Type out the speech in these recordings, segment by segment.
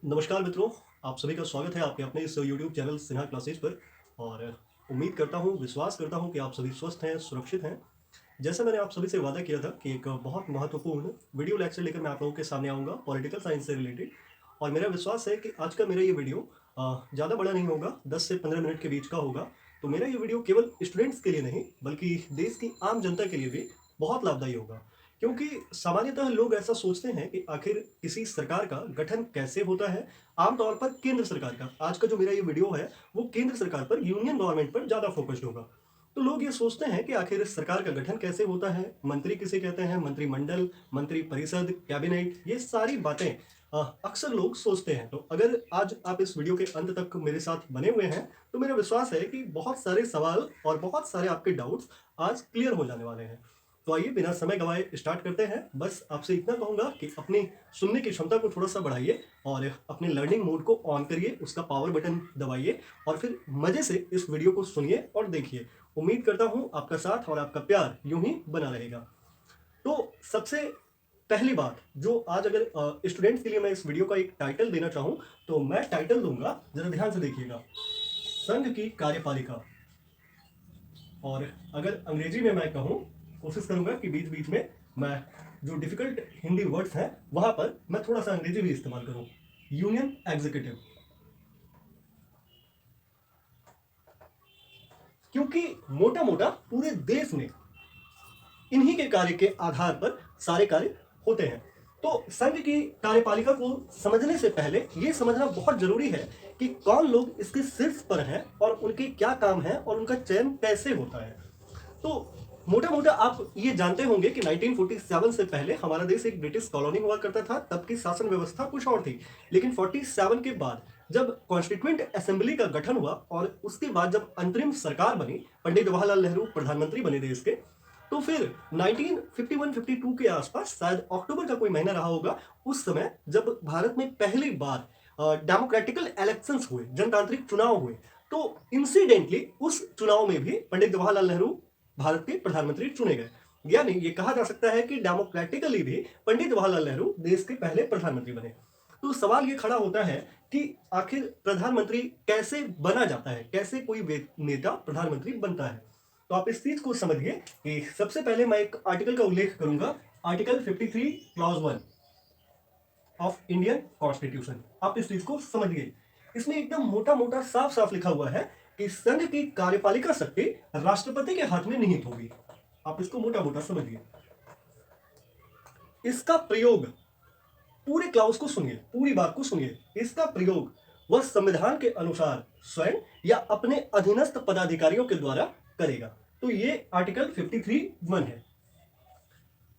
नमस्कार मित्रों, आप सभी का स्वागत है आपके अपने इस यूट्यूब चैनल सिन्हा क्लासेज पर। और उम्मीद करता हूँ, विश्वास करता हूँ कि आप सभी स्वस्थ हैं, सुरक्षित हैं। जैसे मैंने आप सभी से वादा किया था कि एक बहुत महत्वपूर्ण वीडियो लेक्चर लेकर मैं आप लोगों के सामने आऊँगा पॉलिटिकल साइंस से रिलेटेड। और मेरा विश्वास है कि आज का मेरा ये वीडियो ज़्यादा बड़ा नहीं होगा, 10 से 15 मिनट के बीच का होगा। तो मेरा ये वीडियो केवल स्टूडेंट्स के लिए नहीं बल्कि देश की आम जनता के लिए भी बहुत लाभदायी होगा। क्योंकि सामान्यतः लोग ऐसा सोचते हैं कि आखिर किसी सरकार का गठन कैसे होता है। आमतौर पर केंद्र सरकार का, आज का जो मेरा ये वीडियो है वो केंद्र सरकार पर, यूनियन गवर्नमेंट पर ज़्यादा फोकस्ड होगा। तो लोग ये सोचते हैं कि आखिर सरकार का गठन कैसे होता है, मंत्री किसे कहते हैं, मंत्रिमंडल, मंत्री परिषद, कैबिनेट, ये सारी बातें अक्सर लोग सोचते हैं। तो अगर आज आप इस वीडियो के अंत तक मेरे साथ बने हुए हैं तो मेरा विश्वास है कि बहुत सारे सवाल और बहुत सारे आपके डाउट्स आज क्लियर हो जाने वाले हैं। तो आइए बिना समय गंवाए स्टार्ट करते हैं। बस आपसे इतना कहूँगा कि अपनी सुनने की क्षमता को थोड़ा सा बढ़ाइए और अपने लर्निंग मोड को ऑन करिए, उसका पावर बटन दबाइए और फिर मज़े से इस वीडियो को सुनिए और देखिए। उम्मीद करता हूँ आपका साथ और आपका प्यार यूं ही बना रहेगा। तो सबसे पहली बात जो आज अगर स्टूडेंट्स के लिए मैं इस वीडियो का एक टाइटल देना चाहूँ तो मैं टाइटल दूंगा, जरा ध्यान से देखिएगा, संघ की कार्यपालिका। और अगर अंग्रेजी में मैं कहूँ, कोशिश करूंगा कि बीच बीच में मैं जो डिफिकल्ट हिंदी वर्ड्स हैं वहां पर मैं थोड़ा सा अंग्रेजी भी इस्तेमाल करूं। यूनियन एग्जीक्यूटिव, क्योंकि मोटा मोटा पूरे देश में इन्हीं के कार्य के आधार पर सारे कार्य होते हैं। तो संघ की कार्यपालिका को समझने से पहले यह समझना बहुत जरूरी है कि कौन लोग इसके शीर्ष पर हैं और उनके क्या काम है और उनका चयन कैसे होता है। तो मोटा मोटा आप ये जानते होंगे कि 1947 से पहले हमारा देश एक ब्रिटिश कॉलोनी हुआ करता था। तब की शासन व्यवस्था कुछ और थी। लेकिन 47 के बाद जब कॉन्स्टिट्यूएंट असेंबली का गठन हुआ और उसके बाद जब अंतरिम सरकार बनी, पंडित जवाहरलाल नेहरू प्रधानमंत्री बने देश के, तो फिर 1951-52 के आसपास, शायद अक्टूबर का कोई महीना रहा होगा, उस समय जब भारत में पहली बार डेमोक्रेटिकल इलेक्शंस हुए, जनतांत्रिक चुनाव हुए, तो इंसिडेंटली उस चुनाव में भी पंडित जवाहरलाल नेहरू भारत के प्रधानमंत्री चुने गए। यानी ये कहा जा सकता है कि डेमोक्रेटिकली भी पंडित जवाहरलाल नेहरू देश के पहले प्रधानमंत्री बने। तो सवाल ये खड़ा होता है कि आखिर प्रधानमंत्री कैसे बना जाता है, कैसे कोई नेता प्रधानमंत्री बनता है। तो आप इस चीज को समझिए कि सबसे पहले मैं एक आर्टिकल का उल्लेख करूंगा, article 53 clause 1 of Indian constitution. आप इस चीज को समझिए। इसमें एकदम मोटा मोटा साफ साफ लिखा हुआ है कि संघ की कार्यपालिका शक्ति राष्ट्रपति के हाथ में निहित होगी। आप इसको मोटा मोटा समझिए। इसका प्रयोग, पूरे क्लाउज को सुनिए, पूरी बात को सुनिए। इसका प्रयोग वह संविधान के अनुसार स्वयं या अपने अधीनस्थ पदाधिकारियों के द्वारा करेगा। तो ये आर्टिकल 53(1) है।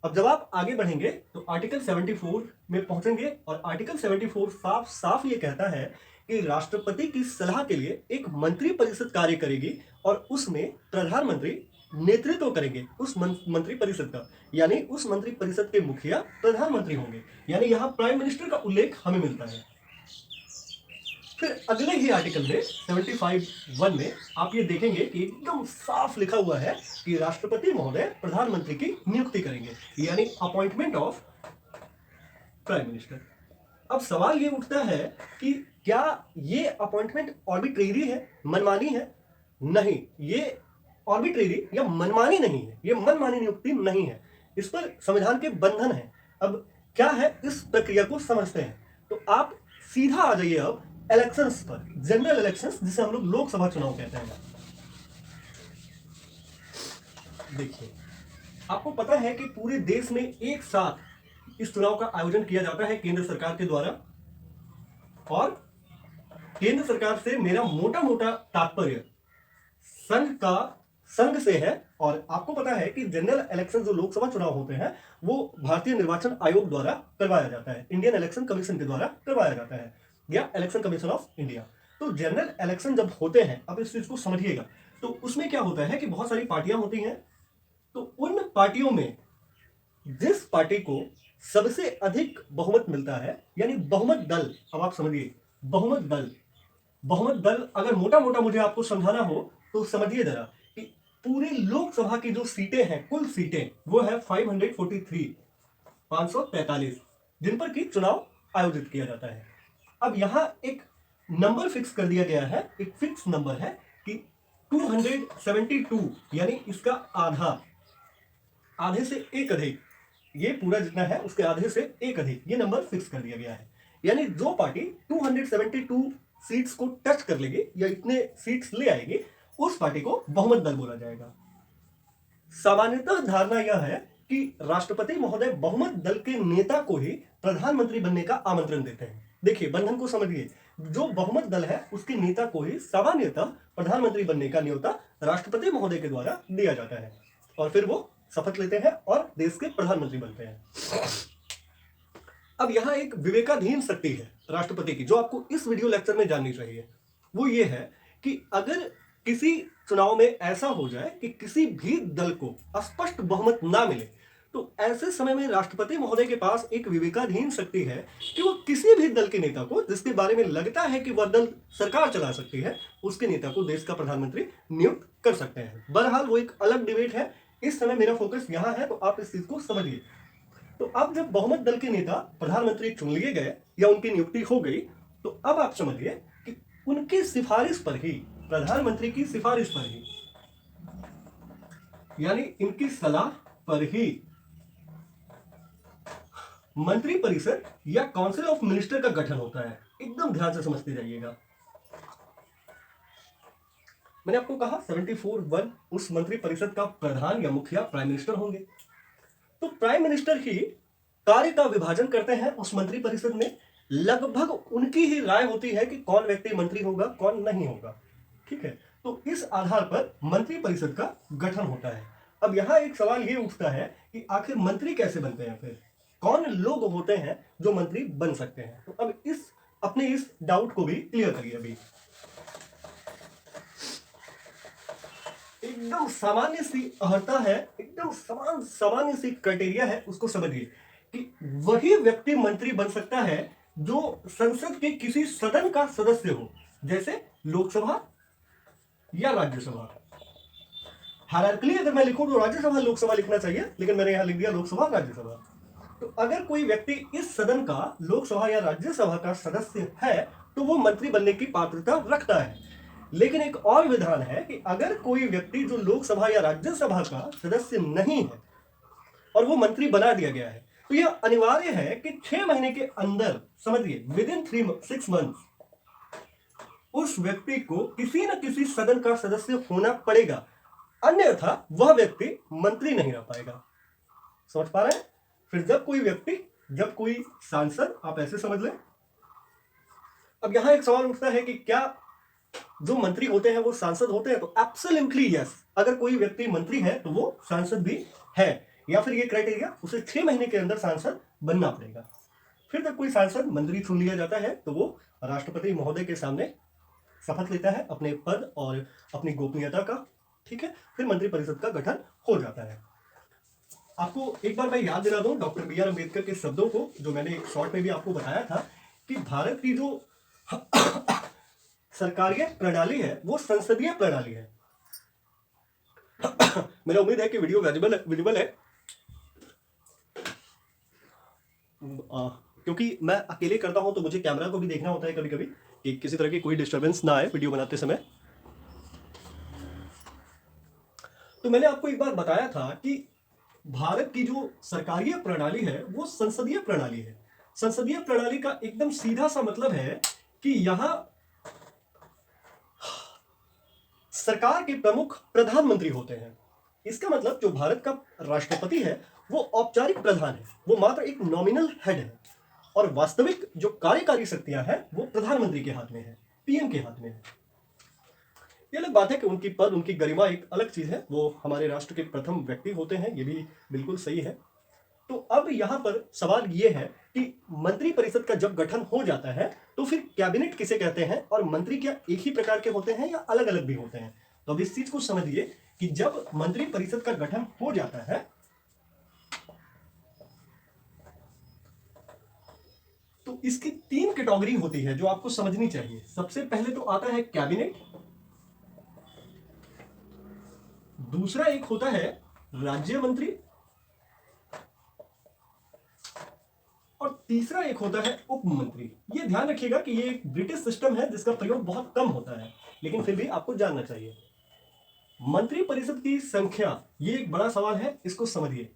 अब जब आप आगे बढ़ेंगे तो आर्टिकल 74 में पहुंचेंगे और आर्टिकल 74 साफ साफ ये कहता है कि राष्ट्रपति की सलाह के लिए एक मंत्री परिषद कार्य करेगी और उसमें प्रधानमंत्री नेतृत्व करेंगे उस मंत्री परिषद का। यानी उस मंत्री परिषद के मुखिया प्रधानमंत्री होंगे। यानी यहां प्राइम मिनिस्टर का उल्लेख हमें मिलता है। फिर अगले ही आर्टिकल में 75(1) में आप ये देखेंगे कि एकदम साफ लिखा हुआ है कि राष्ट्रपति महोदय प्रधानमंत्री की नियुक्ति करेंगे, यानी अपॉइंटमेंट ऑफ प्राइम मिनिस्टर। अब सवाल ये उठता है कि क्या ये अपॉइंटमेंट आर्बिट्रेरी है, मनमानी है? नहीं, ये आर्बिट्रेरी या मनमानी नहीं है, ये मनमानी नियुक्ति नहीं है। इस पर संविधान के बंधन है। अब क्या है, इस प्रक्रिया को समझते हैं। तो आप सीधा आ जाइए अब इलेक्शंस पर, जनरल इलेक्शंस, जिसे हम लोग लोकसभा चुनाव कहते हैं। देखिए, आपको पता है कि पूरे देश में एक साथ इस चुनाव का आयोजन किया जाता है केंद्र सरकार के द्वारा। और केंद्र सरकार से मेरा मोटा मोटा तात्पर्य संघ से है। और आपको पता है कि जनरल इलेक्शन जो लोकसभा चुनाव होते हैं वो भारतीय निर्वाचन आयोग द्वारा करवाया जाता है, इंडियन इलेक्शन कमीशन के द्वारा करवाया जाता है, या इलेक्शन कमीशन ऑफ इंडिया। तो जनरल इलेक्शन जब होते हैं, अब इस चीज को समझिएगा, तो उसमें क्या होता है कि बहुत सारी पार्टियां होती हैं। तो उन पार्टियों में जिस पार्टी को सबसे अधिक बहुमत मिलता है, यानी बहुमत दल, अब आप समझिए, बहुमत दल अगर मोटा मोटा मुझे आपको समझाना हो तो समझिए जरा कि पूरी लोकसभा की जो सीटें हैं, कुल सीटें, वो है 543, जिन पर की चुनाव आयोजित किया जाता है। अब यहां एक नंबर फिक्स कर दिया गया है, एक फिक्स नंबर है कि 272, यानी इसका आधा, आधे से एक अधिक, ये पूरा जितना है उसके आधे से एक अधिक, ये नंबर फिक्स कर दिया गया है। यानी जो पार्टी 272 सीट्स को टच कर लेगी या इतने सीट्स ले आएगी, उस पार्टी को बहुमत दल बोला जाएगा। सामान्यतः धारणा यह है कि राष्ट्रपति महोदय बहुमत दल के नेता को ही प्रधानमंत्री बनने का आमंत्रण देते हैं। देखिए बंधन को समझिए, जो बहुमत दल है उसके नेता को ही सामान्यतः प्रधानमंत्री बनने का न्योता राष्ट्रपति महोदय के द्वारा दिया जाता है और फिर वो शपथ लेते हैं और देश के प्रधानमंत्री बनते हैं। अब यहां एक विवेकाधीन शक्ति है राष्ट्रपति की, जो आपको इस वीडियो लेक्चर में जाननी चाहिए। वो ये है कि अगर किसी चुनाव में ऐसा हो जाए कि किसी भी दल को स्पष्ट बहुमत ना मिले, तो ऐसे समय में राष्ट्रपति महोदय के पास एक विवेकाधीन शक्ति है कि वो किसी भी दल के नेता को, जिसके बारे में लगता है कि वह दल सरकार चला सकती है, उसके नेता को देश का प्रधानमंत्री नियुक्त कर सकते हैं। बहरहाल वो एक अलग डिबेट है, इस समय मेरा फोकस यहां है, तो आप इस चीज को समझिए। तो अब जब बहुमत दल के नेता प्रधानमंत्री चुन लिए गए या उनकी नियुक्ति हो गई, तो अब आप समझिए कि उनकी सिफारिश पर ही, प्रधानमंत्री की सिफारिश पर ही, यानी इनकी सलाह पर ही मंत्रिपरिषद या काउंसिल ऑफ मिनिस्टर का गठन होता है। एकदम ध्यान से समझते जाइएगा। मैंने आपको कहा 74(1) उस मंत्रिपरिषद का प्रधान या मुखिया प्राइम मिनिस्टर होंगे। तो प्राइम मिनिस्टर ही कार्य का विभाजन करते हैं उस मंत्रिपरिषद में। लगभग उनकी ही राय होती है कि कौन व्यक्ति मंत्री होगा, कौन नहीं होगा। ठीक है, तो इस आधार पर मंत्रिपरिषद का गठन होता है। अब यहां एक सवाल ये उठता है कि आखिर मंत्री कैसे बनते हैं, फिर कौन लोग होते हैं जो मंत्री बन सकते हैं। तो अब अपने इस डाउट को भी क्लियर करिए। अभी एकदम सामान्य सी अहर्ता है, एकदम सामान्य सी क्राइटेरिया है, उसको समझिए कि वही व्यक्ति मंत्री बन सकता है जो संसद के किसी सदन का सदस्य हो, जैसे लोकसभा या राज्यसभा। हायरार्की अगर मैं लिखूं तो राज्यसभा लोकसभा लिखना चाहिए, लेकिन मैंने यहां लिख दिया लोकसभा राज्यसभा। तो अगर कोई व्यक्ति इस सदन का, लोकसभा या राज्यसभा का सदस्य है, तो वो मंत्री बनने की पात्रता रखता है। लेकिन एक और विधान है कि अगर कोई व्यक्ति जो लोकसभा या राज्यसभा का सदस्य नहीं है और वो मंत्री बना दिया गया है, तो यह अनिवार्य है कि 6 महीने के अंदर, समझिए विदिन 6 मंथ्स, उस व्यक्ति को किसी न किसी सदन का सदस्य होना पड़ेगा, अन्यथा वह व्यक्ति मंत्री नहीं रह पाएगा। समझ पा रहे हैं? फिर जब कोई सांसद, आप ऐसे समझ लें। अब यहां एक सवाल उठता है कि क्या जो मंत्री होते हैं वो सांसद होते हैं? तो एब्सोल्युटली यस। अगर कोई व्यक्ति मंत्री है तो वो सांसद भी है, या फिर ये क्राइटेरिया, उसे 6 महीने के अंदर सांसद बनना पड़ेगा। फिर जब कोई सांसद मंत्री चुन लिया जाता है तो वो राष्ट्रपति महोदय के सामने शपथ लेता है अपने पद और अपनी गोपनीयता का। ठीक है, फिर मंत्रिपरिषद का गठन हो जाता है। आपको एक बार मैं याद दिला दूं डॉक्टर बी आर अम्बेडकर के शब्दों को, जो मैंने एक शॉर्ट में भी आपको बताया था कि भारत की जो सरकारीय प्रणाली है वो संसदीय प्रणाली है। मेरा उम्मीद है कि वीडियो विजिबल है, क्योंकि मैं अकेले करता हूं तो मुझे कैमरा को भी देखना होता है कभी कभी कि किसी तरह की कोई डिस्टरबेंस ना आए वीडियो बनाते समय। तो मैंने आपको एक बार बताया था कि भारत की जो सरकारीय प्रणाली है वो संसदीय प्रणाली है। संसदीय प्रणाली का एकदम सीधा सा मतलब है कि यहां सरकार के प्रमुख प्रधानमंत्री होते हैं। इसका मतलब जो भारत का राष्ट्रपति है वो औपचारिक प्रधान है, वो मात्र एक नॉमिनल हेड है, और वास्तविक जो कार्यकारी शक्तियां हैं वो प्रधानमंत्री के हाथ में है, पीएम के हाथ में है। ये अलग बात है कि उनकी पद, उनकी गरिमा एक अलग चीज है, वो हमारे राष्ट्र के प्रथम व्यक्ति होते हैं, ये भी बिल्कुल सही है। तो अब यहां पर सवाल ये है कि मंत्रिपरिषद का जब गठन हो जाता है तो फिर कैबिनेट किसे कहते हैं, और मंत्री क्या एक ही प्रकार के होते हैं या अलग अलग भी होते हैं? तो अब इस चीज को समझिए कि जब मंत्रिपरिषद का गठन हो जाता है तो इसकी 3 कैटेगरी होती है जो आपको समझनी चाहिए। सबसे पहले तो आता है कैबिनेट, दूसरा एक होता है राज्य मंत्री, और तीसरा एक होता है उप मंत्री। ये ध्यान रखिएगा कि ये एक ब्रिटिश सिस्टम है जिसका प्रयोग बहुत कम होता है, लेकिन फिर भी आपको जानना चाहिए। मंत्री परिषद की संख्या, ये एक बड़ा सवाल है, इसको समझिए।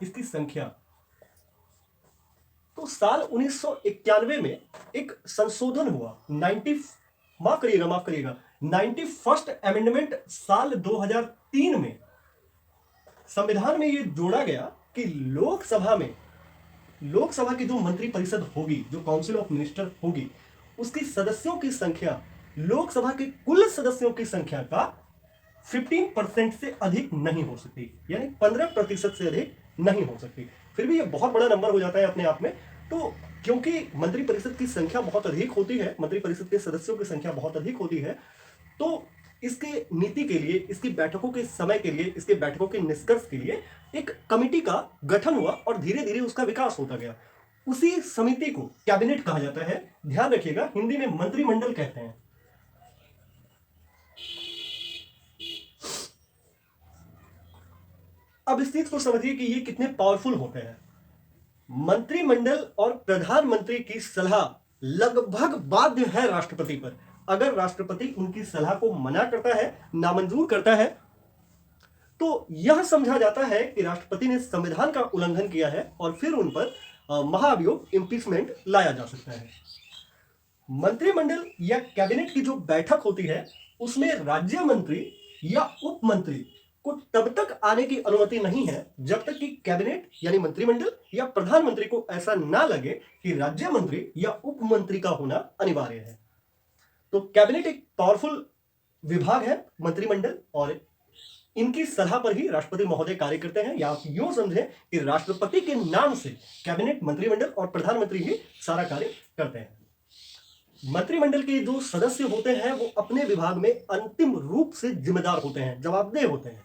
इसकी संख्या, तो साल 1991 में एक संशोधन हुआ, 91st अमेंडमेंट साल 2003 में संविधान में ये जोड़ा गया कि लोकसभा की जो मंत्री परिषद होगी, जो काउंसिल ऑफ मिनिस्टर होगी, उसकी सदस्यों की संख्या लोकसभा के कुल सदस्यों की संख्या का 15% से अधिक नहीं हो सकती, यानी 15% से अधिक नहीं हो सकती। फिर भी ये बहुत बड़ा नंबर हो जाता है अपने आप में। तो क्योंकि मंत्री परिषद की संख्या बहुत अधिक होती है, मंत्री परिषद के सदस्यों की संख्या बहुत अधिक होती है, तो इसके नीति के लिए, इसकी बैठकों के समय के लिए, इसके बैठकों के निष्कर्ष के लिए एक कमिटी का गठन हुआ और धीरे धीरे उसका विकास होता गया। उसी समिति को कैबिनेट कहा जाता है। ध्यान रखिएगा, हिंदी में मंत्रिमंडल कहते हैं। अब इस चीज को समझिए कि ये कितने पावरफुल होते हैं। मंत्रिमंडल और प्रधानमंत्री की सलाह लगभग बाध्य है राष्ट्रपति पर। अगर राष्ट्रपति उनकी सलाह को मना करता है, नामंजूर करता है, तो यह समझा जाता है कि राष्ट्रपति ने संविधान का उल्लंघन किया है और फिर उन पर महाभियोग, इंपीचमेंट लाया जा सकता है। मंत्रिमंडल या कैबिनेट की जो बैठक होती है, उसमें राज्य मंत्री या उप मंत्री को तब तक आने की अनुमति नहीं है जब तक कि कैबिनेट यानी मंत्रिमंडल या प्रधानमंत्री को ऐसा ना लगे कि राज्य मंत्री या उप मंत्री का होना अनिवार्य है। तो कैबिनेट एक पावरफुल विभाग है, मंत्रिमंडल, और इनकी सलाह पर ही राष्ट्रपति महोदय कार्य करते हैं। या आप यूं समझें कि राष्ट्रपति के नाम से कैबिनेट, मंत्रिमंडल और प्रधानमंत्री ही सारा कार्य करते हैं। मंत्रिमंडल के जो सदस्य होते हैं वो अपने विभाग में अंतिम रूप से जिम्मेदार होते हैं, जवाबदेह होते हैं,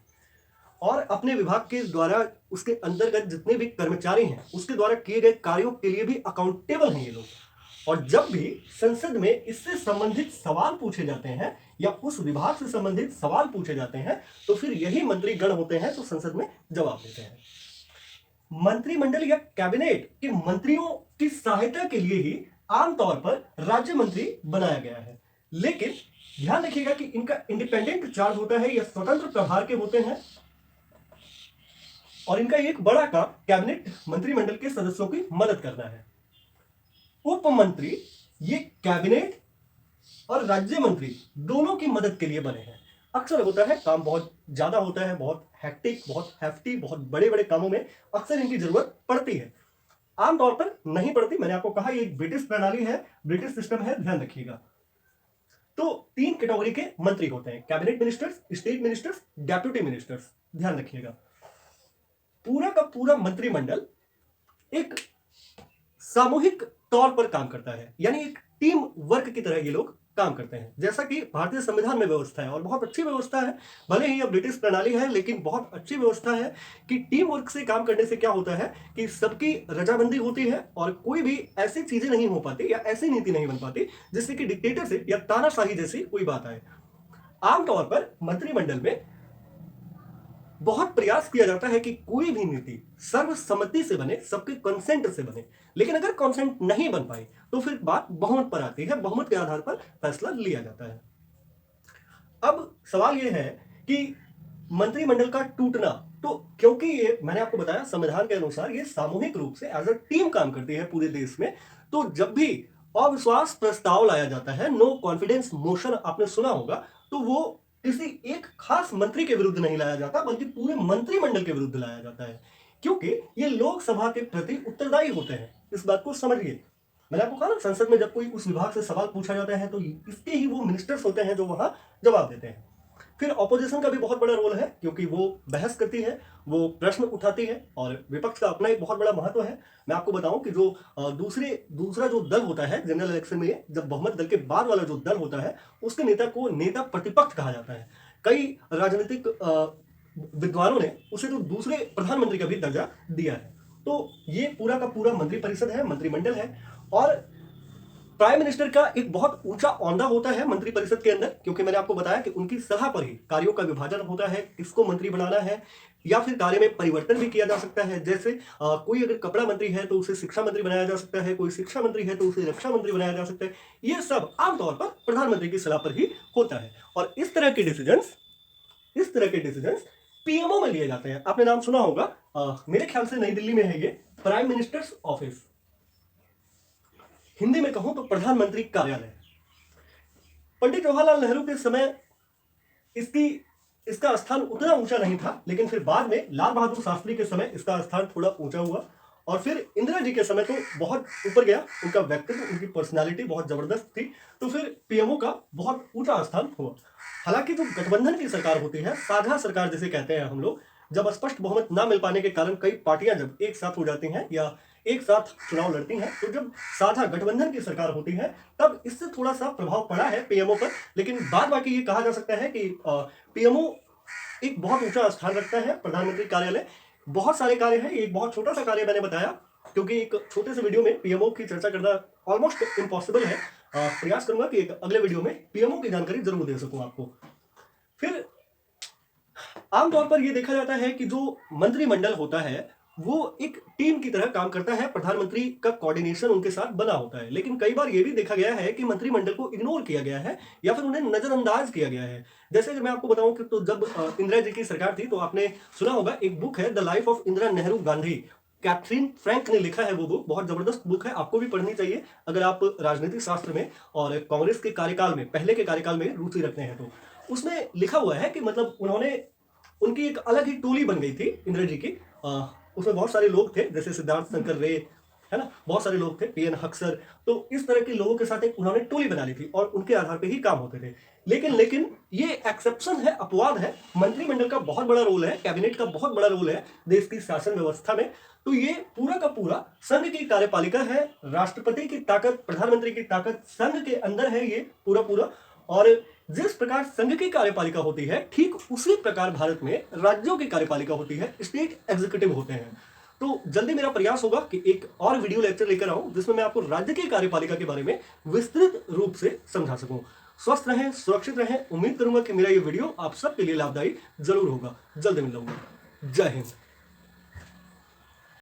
और अपने विभाग के द्वारा, उसके अंतर्गत जितने भी कर्मचारी हैं, उसके द्वारा किए गए कार्यों के लिए भी अकाउंटेबल हैं ये लोग। और जब भी संसद में इससे संबंधित सवाल पूछे जाते हैं या उस विभाग से संबंधित सवाल पूछे जाते हैं, तो फिर यही मंत्रीगण होते हैं जो संसद में जवाब देते हैं। मंत्रिमंडल या कैबिनेट के मंत्रियों की सहायता के लिए ही आमतौर पर राज्य मंत्री बनाया गया है, लेकिन ध्यान रखिएगा कि इनका इंडिपेंडेंट चार्ज होता है या स्वतंत्र प्रभार के होते हैं, और इनका एक बड़ा काम कैबिनेट, मंत्रिमंडल के सदस्यों की मदद करना है। उप मंत्री ये कैबिनेट और राज्य मंत्री दोनों की मदद के लिए बने हैं। अक्सर होता है काम बहुत ज्यादा होता है, बहुत हेक्टिक, बहुत हेफ्टी, बहुत बड़े बड़े कामों में अक्सर इनकी जरूरत पड़ती है, आमतौर पर नहीं पड़ती। मैंने आपको कहा ये एक ब्रिटिश प्रणाली है, ब्रिटिश सिस्टम है, ध्यान रखिएगा। तो 3 कैटेगरी के मंत्री होते हैं, cabinet ministers, state ministers, deputy ministers. ध्यान रखिएगा, पूरा का पूरा मंत्रिमंडल एक सामूहिक तौर पर काम करता है, यानी एक टीम वर्क की तरह ये लोग काम करते हैं, जैसा कि भारतीय संविधान में व्यवस्था है, और बहुत अच्छी व्यवस्था है। भले ही यह ब्रिटिश प्रणाली है, लेकिन बहुत अच्छी व्यवस्था है कि टीम वर्क से काम करने से क्या होता है कि सबकी रजामंदी होती है और कोई भी ऐसी चीजें नहीं हो पाती या ऐसी नीति नहीं बन पाती जिससे कि डिक्टेटरशिप या तानाशाही जैसी कोई बात आए। आमतौर पर मंत्रिमंडल में बहुत प्रयास किया जाता है कि कोई भी नीति सर्वसम्मति से बने, सबके कंसेंट से बने, लेकिन अगर कंसेंट नहीं बन पाई तो फिर बात बहुमत पर आती है, बहुमत के आधार पर फैसला लिया जाता है। अब सवाल यह है कि मंत्रिमंडल का टूटना, तो क्योंकि ये मैंने आपको बताया संविधान के अनुसार ये सामूहिक रूप से एज अ टीम काम करती है पूरे देश में, तो जब भी अविश्वास प्रस्ताव लाया जाता है, नो कॉन्फिडेंस मोशन आपने सुना होगा, तो वो किसी एक खास मंत्री के विरुद्ध नहीं लाया जाता बल्कि पूरे मंत्रिमंडल के विरुद्ध लाया जाता है, क्योंकि ये लोकसभा के प्रति उत्तरदायी होते हैं। इस बात को समझिए। मैंने आपको कहा ना, संसद में जब कोई उस विभाग से सवाल पूछा जाता है तो इसके ही वो मिनिस्टर्स होते हैं जो वहां जवाब देते हैं। फिर ऑपोजिशन का भी बहुत बड़ा रोल है, क्योंकि वो बहस करती है, वो प्रश्न उठाती है, और विपक्ष का अपना एक बहुत बड़ा महत्व है। मैं आपको बताऊं कि जो दूसरा जो दल होता है जनरल इलेक्शन में, जब बहुमत दल के बाद वाला जो दल होता है, उसके नेता को नेता प्रतिपक्ष कहा जाता है। कई राजनीतिक विद्वानों ने उसे तो दूसरे प्रधानमंत्री का भी दर्जा दिया है। तो ये पूरा का पूरा मंत्रिपरिषद है, मंत्रिमंडल है, और प्राइम मिनिस्टर का एक बहुत ऊंचा ओहदा होता है मंत्रिपरिषद के अंदर, क्योंकि मैंने आपको बताया कि उनकी सलाह पर ही कार्यों का विभाजन होता है, किसको मंत्री बनाना है, या फिर कार्य में परिवर्तन भी किया जा सकता है। जैसे कोई अगर कपड़ा मंत्री है तो उसे शिक्षा मंत्री बनाया जा सकता है, कोई शिक्षा मंत्री है तो उसे रक्षा मंत्री बनाया जा सकता है। ये सब आमतौर पर प्रधानमंत्री की सलाह पर ही होता है। और इस तरह के डिसीजंस पीएमओ में लिए जाते हैं। आपने नाम सुना होगा, मेरे ख्याल से नई दिल्ली में है ये, प्राइम मिनिस्टर्स ऑफिस, हिंदी में कहूं तो प्रधानमंत्री कार्यालय। पंडित जवाहरलाल नेहरू के समय इसका स्थान उतना ऊंचा नहीं था, लेकिन फिर बाद में लाल बहादुर शास्त्री के समय इसका स्थान थोड़ा ऊंचा हुआ, और फिर इंदिरा जी के समय तो बहुत ऊपर गया। उनका व्यक्तित्व, उनकी पर्सनालिटी बहुत जबरदस्त थी, तो फिर पीएमओ का बहुत ऊंचा स्थान हुआ। हालांकि जो गठबंधन की सरकार होती है, साझा सरकार जिसे कहते हैं हम लोग, जब स्पष्ट बहुमत ना मिल पाने के कारण कई पार्टियां जब एक साथ हो जाती हैं या एक साथ चुनाव लड़ती हैं, तो जब साझा गठबंधन की सरकार होती है तब इससे थोड़ा सा प्रभाव पड़ा है पीएमओ पर। लेकिन बाद बाकी ये कहा जा सकता है कि पीएमओ एक बहुत ऊंचा स्थान रखता है। प्रधानमंत्री कार्यालय बहुत सारे कार्य हैं, एक बहुत छोटा सा कार्य मैंने बताया, क्योंकि एक छोटे से वीडियो में पीएमओ की चर्चा करना ऑलमोस्ट इम्पॉसिबल है। प्रयास करूंगा कि एक अगले वीडियो में पीएमओ की जानकारी जरूर दे सकूं आपको। फिर आमतौर पर यह देखा जाता है कि जो मंत्रिमंडल होता है वो एक टीम की तरह काम करता है, प्रधानमंत्री का कोऑर्डिनेशन उनके साथ बना होता है। लेकिन कई बार यह भी देखा गया है कि मंत्रिमंडल को इग्नोर किया गया है या फिर उन्हें नजरअंदाज किया गया है। जैसे अगर मैं आपको बताऊं कि तो जब इंदिरा जी की सरकार थी तो आपने सुना होगा, एक बुक है the life of Indira Nehru Gandhi, Katharine Frank ने लिखा है। वो बुक बहुत जबरदस्त बुक है, आपको भी पढ़नी चाहिए अगर आप राजनीतिक शास्त्र में और कांग्रेस के कार्यकाल में, पहले के कार्यकाल में रुचि रखते हैं। तो उसमें लिखा हुआ है कि मतलब उनकी एक अलग ही टोली बन गई थी इंदिरा जी की। उसमें बहुत सारे लोग थे, जैसे सिद्धार्थ शंकर रे, है ना, बहुत सारे लोग थे, पीएन हक्सर। तो इस तरह के लोगों के साथ एक उन्होंने टोली बना ली थी और उनके आधार पे ही काम होते थे। लेकिन ये एक्सेप्शन है, अपवाद है। मंत्रिमंडल का बहुत बड़ा रोल है, कैबिनेट का बहुत बड़ा रोल है देश की शासन व्यवस्था में। तो ये पूरा का पूरा संघ की कार्यपालिका है। राष्ट्रपति की ताकत, प्रधानमंत्री की ताकत संघ के अंदर है ये पूरा। और जिस प्रकार संघ की कार्यपालिका होती है, ठीक उसी प्रकार भारत में राज्यों की कार्यपालिका होती है, स्टेट एग्जीक्यूटिव होते हैं। तो जल्दी मेरा प्रयास होगा कि एक और वीडियो लेक्चर लेकर आऊं जिसमें मैं आपको राज्य की कार्यपालिका के बारे में विस्तृत रूप से समझा सकूं। स्वस्थ रहें, सुरक्षित रहें। उम्मीद करूंगा कि मेरा ये वीडियो आप सबके लिए लाभदायी जरूर होगा। जल्दी मिलूंगा। जय हिंद।